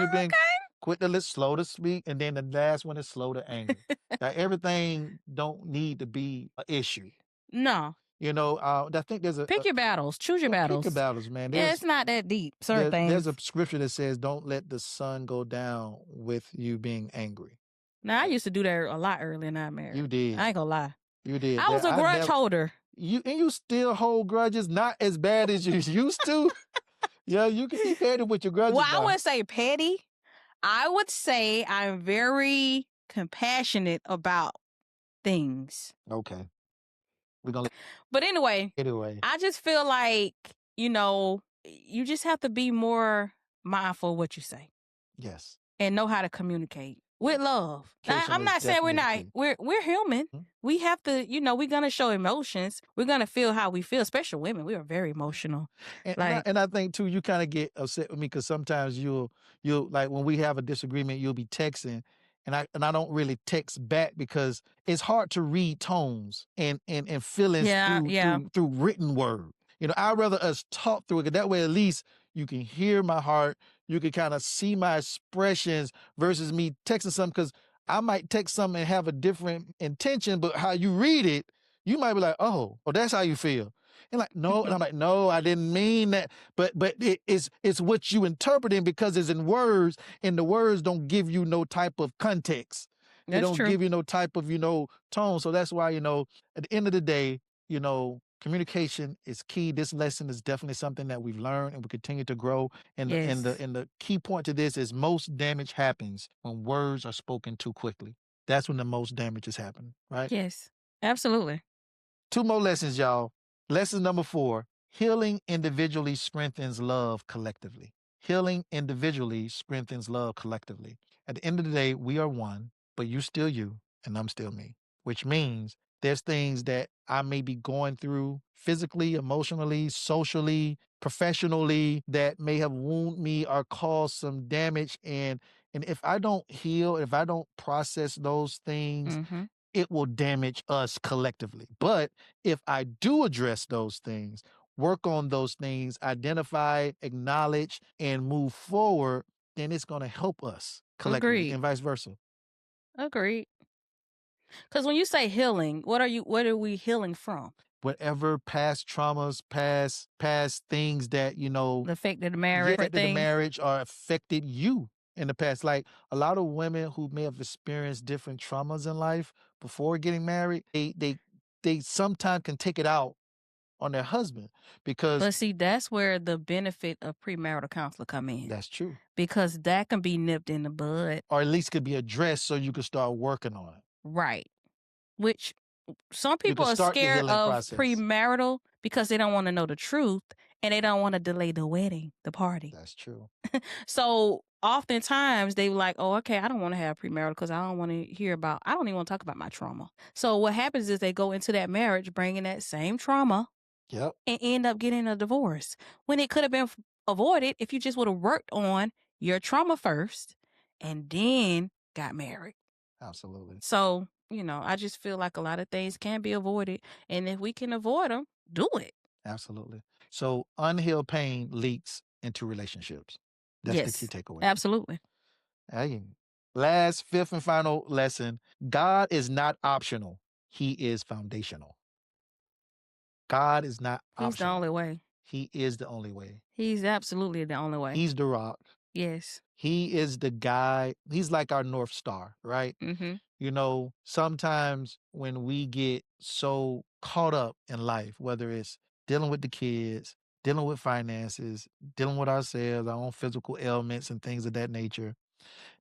quick to slow to speak, and then the last one is slow to anger. Now, everything don't need to be an issue. No. I think there's Pick your battles. Choose your battles. Pick your battles, man. Yeah, it's not that deep. Certain things. There's a scripture that says, "Don't let the sun go down with you being angry." Now, I used to do that a lot early in our marriage. You did. I ain't gonna lie. You did. I was a grudge holder. You still hold grudges, not as bad as you used to. Yeah, you can be petty with your grudges. Well, now. I wouldn't say petty. I would say I'm very compassionate about things. Okay. We're gonna. But anyway, I just feel like, you just have to be more mindful of what you say. Yes. And know how to communicate with love. I'm not saying we're not. We're human. Mhm. We have to, we're gonna show emotions. We're gonna feel how we feel, especially women. We are very emotional. And I think too, you kind of get upset with me because sometimes you'll like when we have a disagreement, you'll be texting, and I don't really text back because it's hard to read tones and feelings through written word. I'd rather us talk through it. That way, at least you can hear my heart. You can kind of see my expressions versus me texting something, because I might text something and have a different intention, but how you read it, you might be like, oh, that's how you feel. And like, no, and I'm like, no, I didn't mean that. But it's what you interpreting because it's in words, and the words don't give you no type of context. They That's don't true. give you no type of, tone. So that's why, at the end of the day, communication is key. This lesson is definitely something that we've learned and we continue to grow. And the and the Yes. and the key point to this is most damage happens when words are spoken too quickly. That's when the most damage is happening, right? Yes. Absolutely. 2 more lessons, y'all. Lesson number 4, healing individually strengthens love collectively. Healing individually strengthens love collectively. At the end of the day, we are one, but you still you and I'm still me, which means there's things that I may be going through physically, emotionally, socially, professionally that may have wounded me or caused some damage. And if I don't heal, if I don't process those things, Mm-hmm. it will damage us collectively. But if I do address those things, work on those things, identify, acknowledge, and move forward, then it's going to help us collectively Agreed. and vice versa. Agreed. Because when you say healing, what are we healing from? Whatever past traumas, past things that, The effect of the yeah, marriage, affected the things. marriage or affected you in the past. Like a lot of women who may have experienced different traumas in life before getting married, they sometimes can take it out on their husband because But see, that's where the benefit of premarital counselor come in. that's true. Because that can be nipped in the bud. Or at least could be addressed so you can start working on it. Right. Which some You people can are start the scared healing of process. premarital because they don't want to know the truth and they don't want to delay the wedding, the party. That's true. So oftentimes they like, oh, okay, I don't want to have premarital because I don't want to I don't even want to talk about my trauma. So what happens is they go into that marriage bringing that same trauma Yep. and end up getting a divorce when it could have been avoided if you just would have worked on your trauma first and then got married. Absolutely. So, I just feel like a lot of things can be avoided. And if we can avoid them, do it. Absolutely. So unhealed pain leaks into relationships. That's the key Yes, takeaway. absolutely. Hey. Last, fifth, and final lesson. God is not optional. He is foundational. God is not He's the optional. only way. He is the only way. He's absolutely the only way. He's the rock. Yes. He is the guy. He's like our North Star, right? Mm-hmm. Sometimes when we get so caught up in life, whether it's dealing with the kids, dealing with finances, dealing with ourselves, our own physical ailments and things of that nature,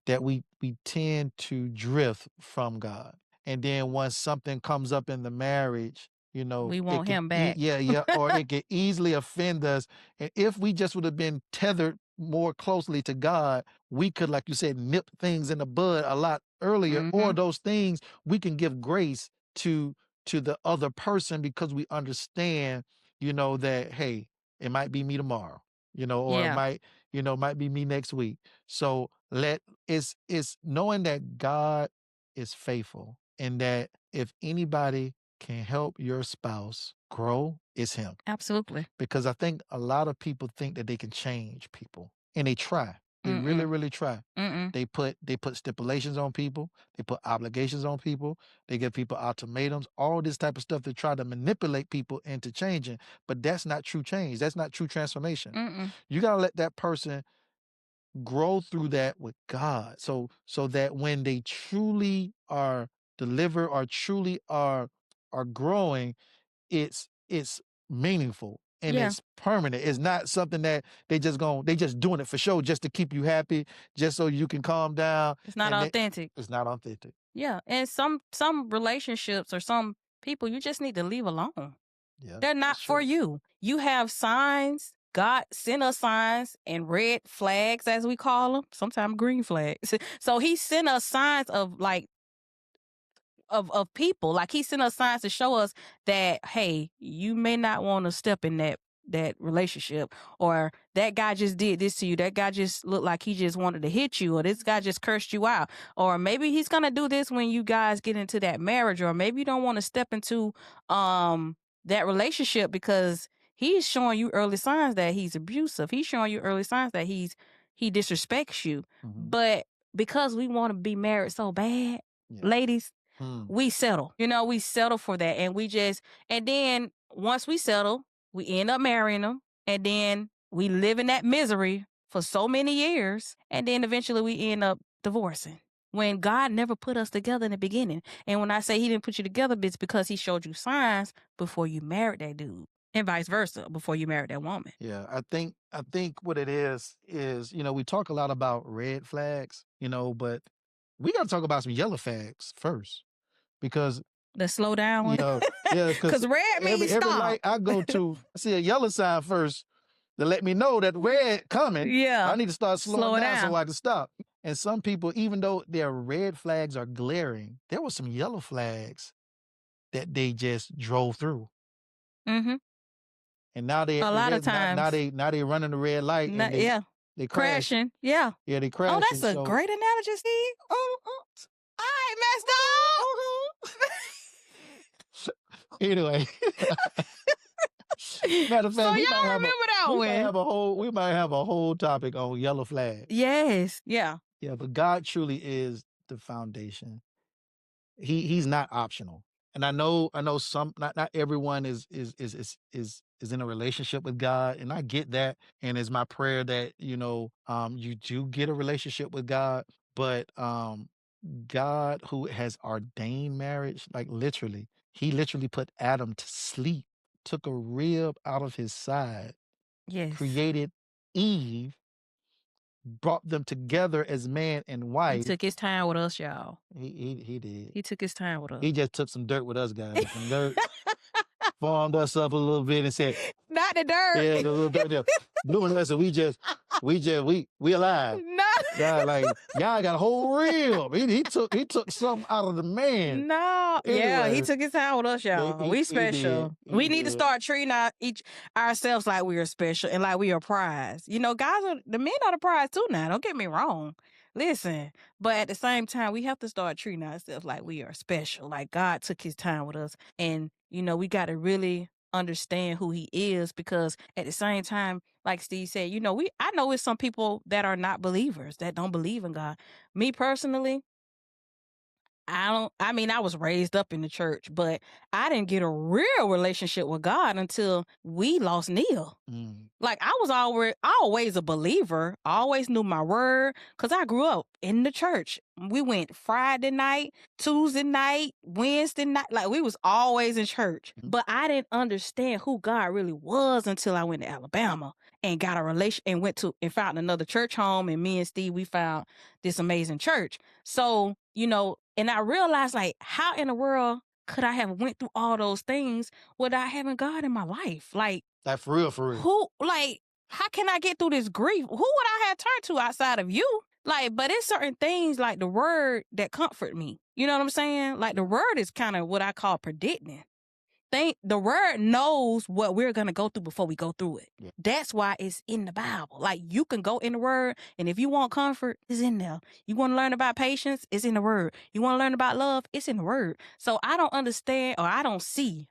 that we tend to drift from God. And then once something comes up in the marriage, We it want can him back. yeah, or it can easily offend us. And if we just would have been tethered more closely to God, we could, like you said, nip things in the bud a lot earlier, or Mm-hmm. those things we can give grace to the other person because we understand, that hey, it might be me tomorrow, or it Yeah, might be me next week. So it's knowing that God is faithful and that if anybody can help your spouse grow, it's him. absolutely. Because I think a lot of people think that they can change people and they try. They really, Mm-mm. really try. Mm-mm. They put stipulations on people, they put obligations on people, they give people ultimatums, all this type of stuff to try to manipulate people into changing. But that's not true change. That's not true transformation. Mm-mm. You gotta let that person grow through that with God. So that when they truly are delivered or truly are growing, it's meaningful and Yeah, it's permanent. It's not something that they just doing it for show just to keep you happy, just so you can calm down. it's not And authentic. it's not authentic. Yeah, and some relationships or some people you just need to leave alone. Yeah, They're not that's for true. you. You have signs. God sent us signs and red flags, as we call them. Sometimes green flags. So He sent us signs of of people. Like He sent us signs to show us that hey, you may not want to step in that relationship, or that guy just did this to you, that guy just looked like he just wanted to hit you, or this guy just cursed you out, or maybe he's gonna do this when you guys get into that marriage, or maybe you don't want to step into that relationship because he's showing you early signs that he's abusive, he's showing you early signs that he disrespects you. Mhm. But because we want to be married so bad, Yeah. ladies, we settle. You know, we settle for that, and and then once we settle, we end up marrying them, and then we live in that misery for so many years, and then eventually we end up divorcing. When God never put us together in the beginning. And when I say he didn't put you together, it's because he showed you signs before you married that dude. And vice versa, before you married that woman. Yeah, I think what it is, we talk a lot about red flags, but we gotta talk about some yellow flags first because, The slow down one. yeah, because Because red means every stop. light I go to, I see a yellow sign first to let me know that red coming. Yeah. I need to start Slow slowing it down so down. I can stop. And some people, even though their red flags are glaring, there were some yellow flags that they just drove through. Mm-hmm. And now they A at the lot of red times. now they running the red light and Yeah. they crash. Crashing. Yeah. Yeah, they Oh, crashing. that's a So great analogy, Steve. All right, messed up. anyway, matter of So fact, y'all remember that one? we might have a whole topic on yellow flags. Yes. Yeah. Yeah, but God truly is the foundation. He's not optional. And I know some not everyone is in a relationship with God, and I get that. And it's my prayer that, you do get a relationship with God, but God who has ordained marriage, like literally, he literally put Adam to sleep, took a rib out of his side, Yes. created Eve, brought them together as man and He wife. took his time with us, y'all. He did. He took his time with us. He just took some dirt with us guys. Some dirt, formed us up a little bit and said, Not the dirt. yeah, the little dirt there. Blue and us, and we alive. No. God, like, y'all got a whole rib. He took something out of the man. No. Yeah, he Anyway, took his time with us, y'all. he We did. special. He We need to did. start treating ourselves like we are special and like we are prized. You know, the men are the prize too now. Don't get me wrong. Listen, but at the same time, we have to start treating ourselves like we are special. Like God took his time with us. And, we got to really understand who he is, because at the same time, like Steve said, I know it's some people that are not believers, that don't believe in God. Me personally, I was raised up in the church, but I didn't get a real relationship with God until we lost Neil. Like, I was always a believer. I always knew my word because I grew up in the church. We went Friday night, Tuesday night, Wednesday night. Like, we was always in church. But I didn't understand who God really was until I went to Alabama and got a relation and went to and found another church home. And me and Steve, we found this amazing church. So, and I realized, like, how in the world could I have went through all those things without having God in my life? Like for real. how can I get through this grief? Who would I have turned to outside of you? Like, but it's certain things like the word that comfort me. You know what I'm saying? Like, the word is kind of what I call predicting. The word knows what we're going to go through before we go through it. Yeah. That's why it's in the Bible. Like, you can go in the word, and if you want comfort, it's in there. You want to learn about patience, it's in the word. You want to learn about love, it's in the word. So I don't understand, or I don't see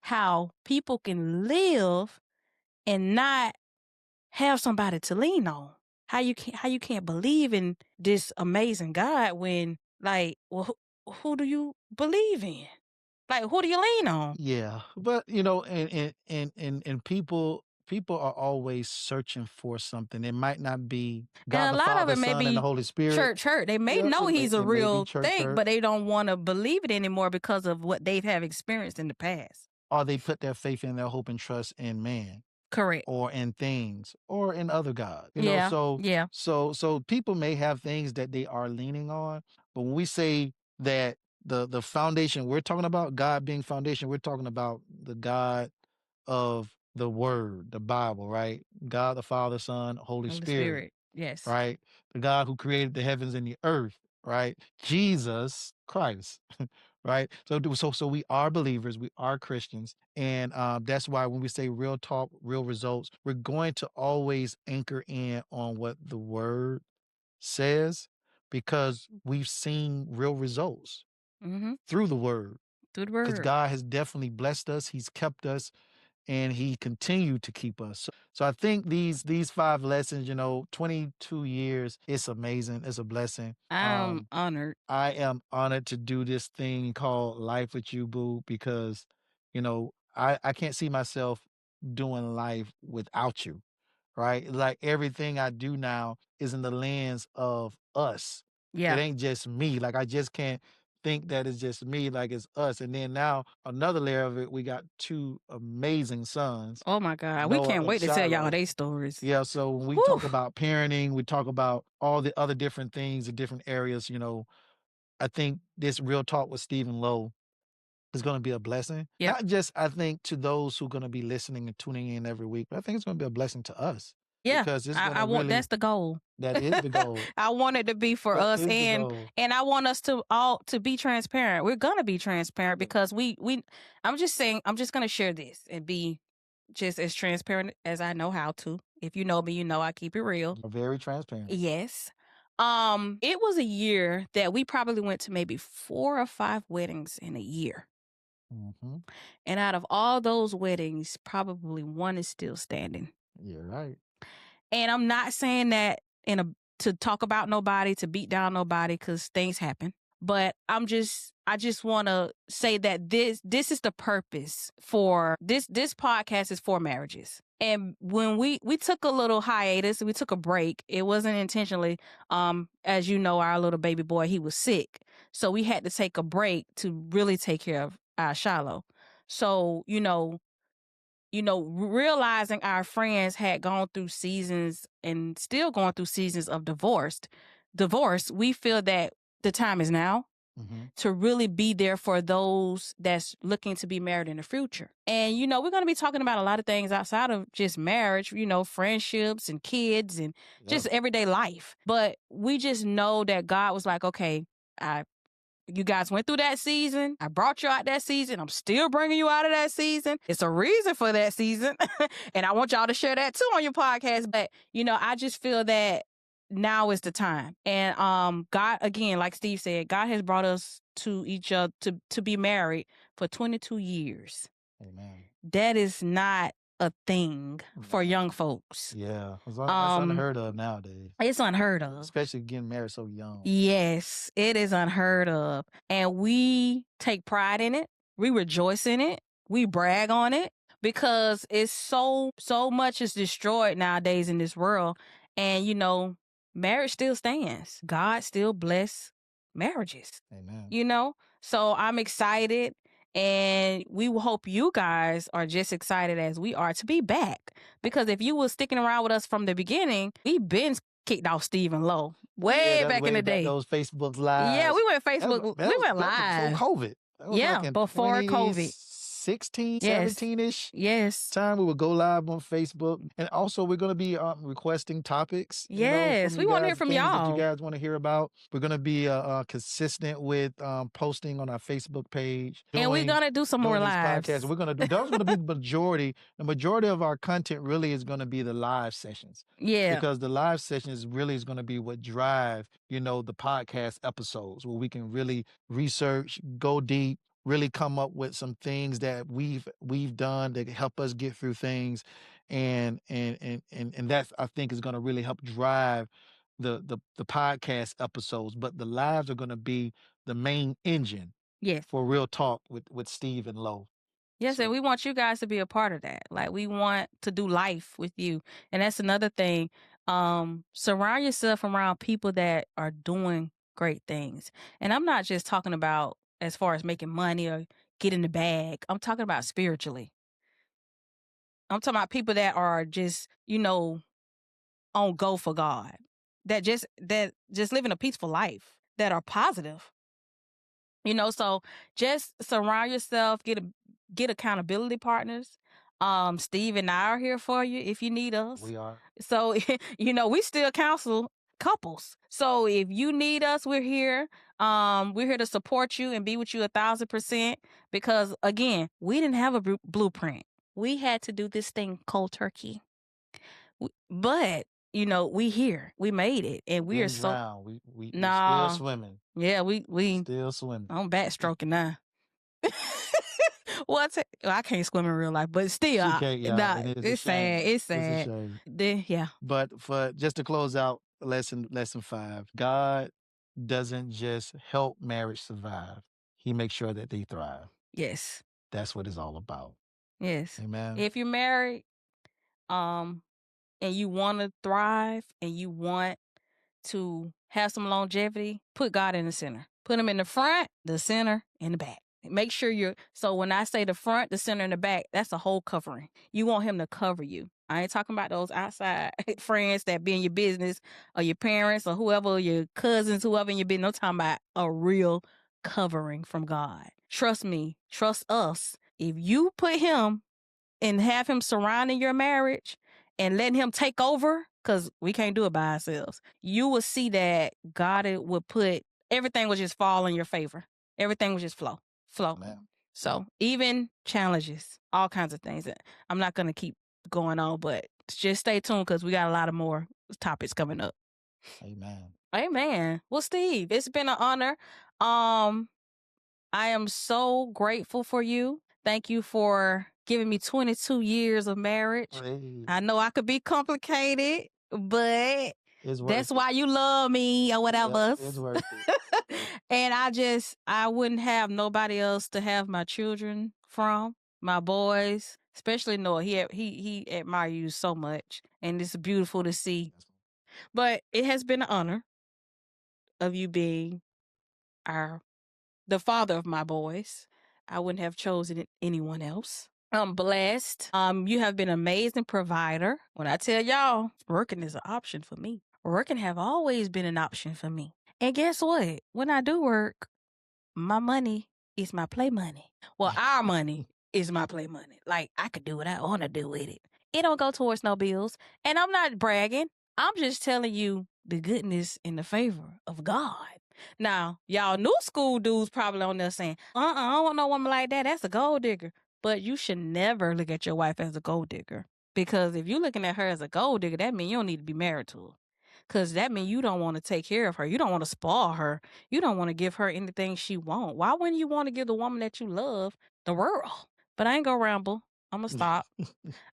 how people can live and not have somebody to lean on. How you can't believe in this amazing God when, like, well, who do you believe in? Like, who do you lean on? Yeah, but and people are always searching for something. It might not be God And the a lot of Father, it may Son, and the be Holy Spirit. church hurt. They may Yeah, know he's a it may be real church thing, hurt. but they don't want to believe it anymore because of what they have experienced in the past. Or they put their faith and their hope and trust in man. Correct. Or in things, or in other gods. Yeah. So people may have things that they are leaning on, but when we say that the foundation we're talking about, God being foundation, we're talking about the God of the Word, the Bible, right? God the Father, Son, Holy Spirit, Yes. right? The God who created the heavens and the earth, right? Jesus Christ, right? So we are believers, we are Christians, and that's why when we say real talk, real results, we're going to always anchor in on what the Word says because we've seen real results Mm-hmm. through the Word. Through the Because word. God has definitely blessed us, He's kept us, and he continued to keep us. So I think these 5 lessons, 22 years, it's amazing. It's a blessing. I'm honored. I am honored to do this thing called Life with You, Boo, because, I can't see myself doing life without you, right? Like everything I do now is in the lens of us. It Yeah. ain't just me. Like I just can't think that it's just me, like it's us. And then now another layer of it, we got 2 amazing sons, Oh my God. We Noah can't and wait to tell y'all Shiloh. they stories. Yeah, so when we Whew. talk about parenting, we talk about all the other different things in different areas, I think this real talk with Stephen Lowe is gonna be a blessing. Yep. Not just, I think, to those who are gonna be listening and tuning in every week, but I think it's gonna be a blessing to us Yeah. because it's I gonna want really that's the goal. that is the goal. I want it to be for That us is the goal. and I want us to all to be transparent. We're gonna be transparent Yeah. because we I'm just saying I'm just gonna share this and be just as transparent as I know how to. If you know me, you know I keep it real. You're very transparent. Yes. It was a year that we probably went to maybe 4 or 5 weddings in a year. Mhm. And out of all those weddings, probably one is still standing. You're right. And I'm not saying that in a to talk about nobody, to beat down nobody, because things happen. But I just want to say that this is the purpose for this podcast is for marriages. And when we took a little hiatus, we took a break. It wasn't intentionally. As you know, our little baby boy, he was sick, so we had to take a break to really take care of our Shiloh. So realizing our friends had gone through seasons and still going through seasons of divorce, we feel that the time is now Mhm. to really be there for those that's looking to be married in the future. And, we're going to be talking about a lot of things outside of just marriage, friendships and kids and just Yep. everyday life. But we just know that God was like, okay, you guys went through that season. I brought you out that season. I'm still bringing you out of that season. It's a reason for that season. And I want y'all to share that too on your podcast. But, I just feel that now is the time. And God, again, like Steve said, God has brought us to each other to be married for 22 years. Amen. That is not a thing for young folks. Yeah, that's unheard of nowadays, It's unheard of. especially getting married so young. Yes, it is unheard of. And we take pride in it. We rejoice in it. We brag on it because it's so much is destroyed nowadays in this world. And marriage still stands. God still bless marriages. Amen. So I'm excited, and we will hope you guys are just excited as we are to be back. Because if you were sticking around with us from the beginning, we've been kicked off Stephen Lowe way back in the day. Those Facebook lives. Yeah, we went Facebook. We went That live. was before COVID. That was Yeah, like in before COVID. 2016, Yes. 17-ish Yes. time. We would go live on Facebook. And also we're going to be requesting topics. Yes, from we you wanna guys, hear from things that y'all. you guys want to hear about. We're going to be consistent with posting on our Facebook page. And we're gonna do some more doing these lives. podcasts. We're gonna do those. Going to be the majority. The majority of our content really is going to be the live sessions. Yeah. Because the live sessions really is going to be what drive, the podcast episodes where we can really research, go deep, really come up with some things that we've done that help us get through things, and that's, I think, is going to really help drive the podcast episodes. But the lives are going to be the main engine Yes. for Real Talk with Steve and Lowe. Yes, and So- we want you guys to be a part of that. Like, we want to do life with you. And that's another thing. Surround yourself around people that are doing great things. And I'm not just talking about as far as making money or getting the bag. I'm talking about spiritually. I'm talking about people that are just, on go for God. That just living a peaceful life, that are positive. So just surround yourself, get accountability partners. Steve and I are here for you if you need us. We are. So, we still counsel couples. So if you need us, we're here. We're here to support you and be with you 1,000%. Because again, we didn't have a blueprint. We had to do this thing cold turkey. But we here. We made it, and we are Didn't so. drown. We Nah. still swimming. Yeah, we Still swimming. I'm backstroking now. Well, I can't swim in real life, but still, She can't, yeah, and it is a it's sad. shame. It's It's a sad. shame. Yeah. But for just to close out lesson 5, God doesn't just help marriage survive. He makes sure that they thrive. Yes. That's what it's all about. Yes. Amen. If you're married, and you want to thrive and you want to have some longevity, put God in the center. Put him in the front, the center, and the back. Make sure so when I say the front, the center, and the back, that's a whole covering. You want him to cover you. I ain't talking about those outside friends that be in your business or your parents or whoever, your cousins, whoever in your business. I'm talking about a real covering from God. Trust me, trust us. If you put him and have him surrounding your marriage and letting him take over, because we can't do it by ourselves, you will see that God would put everything would just fall in your favor. Everything would just flow. Man. So even challenges, all kinds of things. I'm not going to keep going on, but just stay tuned because we got a lot of more topics coming up. Amen. Well, Steve, it's been an honor. I am so grateful for you. Thank you for giving me 22 years of marriage. Hey. I know I could be complicated, but that's why you love me or whatever. Yeah, it's worth it. And I wouldn't have nobody else to have my children from, my boys, especially Noah. He admire you so much, and it's beautiful to see. But it has been an honor of you being the father of my boys. I wouldn't have chosen anyone else. I'm blessed. You have been an amazing provider. When I tell y'all, working is an option for me. Working have always been an option for me. And guess what? When I do work, my money is my play money. Well, our money is my play money. Like, I could do what I want to do with it. It don't go towards no bills. And I'm not bragging. I'm just telling you the goodness and the favor of God. Now, y'all new school dudes probably on there saying, I don't want no woman like that. That's a gold digger. But you should never look at your wife as a gold digger. Because if you're looking at her as a gold digger, that means you don't need to be married to her. Because that means you don't want to take care of her. You don't want to spoil her. You don't want to give her anything she wants. Why wouldn't you want to give the woman that you love the world? But I ain't gonna ramble. I'm gonna stop.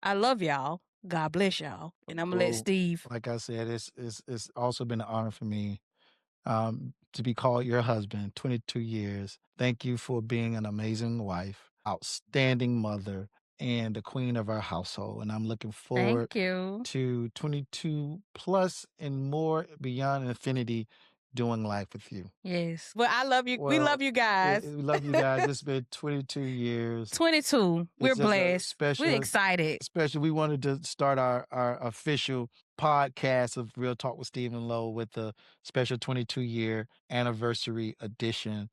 I love y'all. God bless y'all. And I'm gonna let Steve. Like I said, it's also been an honor for me to be called your husband. 22 years. Thank you for being an amazing wife, outstanding mother, and the queen of our household. And I'm looking forward to 22 plus and more beyond infinity doing life with you. Yes. Well, I love you. We love you guys. We love you guys. It's been 22 years. 22. We're blessed. We're excited. Especially, we wanted to start our official podcast of Real Talk with Steve and Lo with the special 22-year anniversary edition.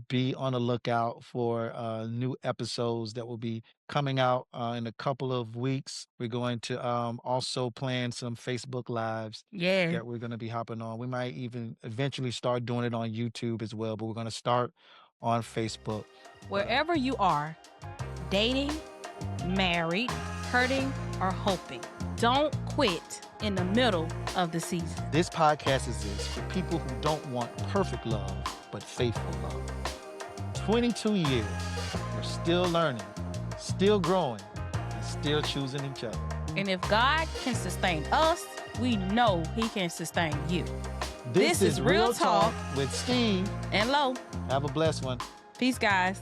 Be on the lookout for new episodes that will be coming out in a couple of weeks. We're going to also plan some Facebook Lives that we're going to be hopping on. We might even eventually start doing it on YouTube as well, but we're going to start on Facebook. Wherever you are, dating, married, hurting, or hoping, don't quit in the middle of the season. This podcast is for people who don't want perfect love, but faithful love. 22 years, we're still learning, still growing, and still choosing each other. And if God can sustain us, we know he can sustain you. This is Real Talk with Steve and Lo. Have a blessed one. Peace, guys.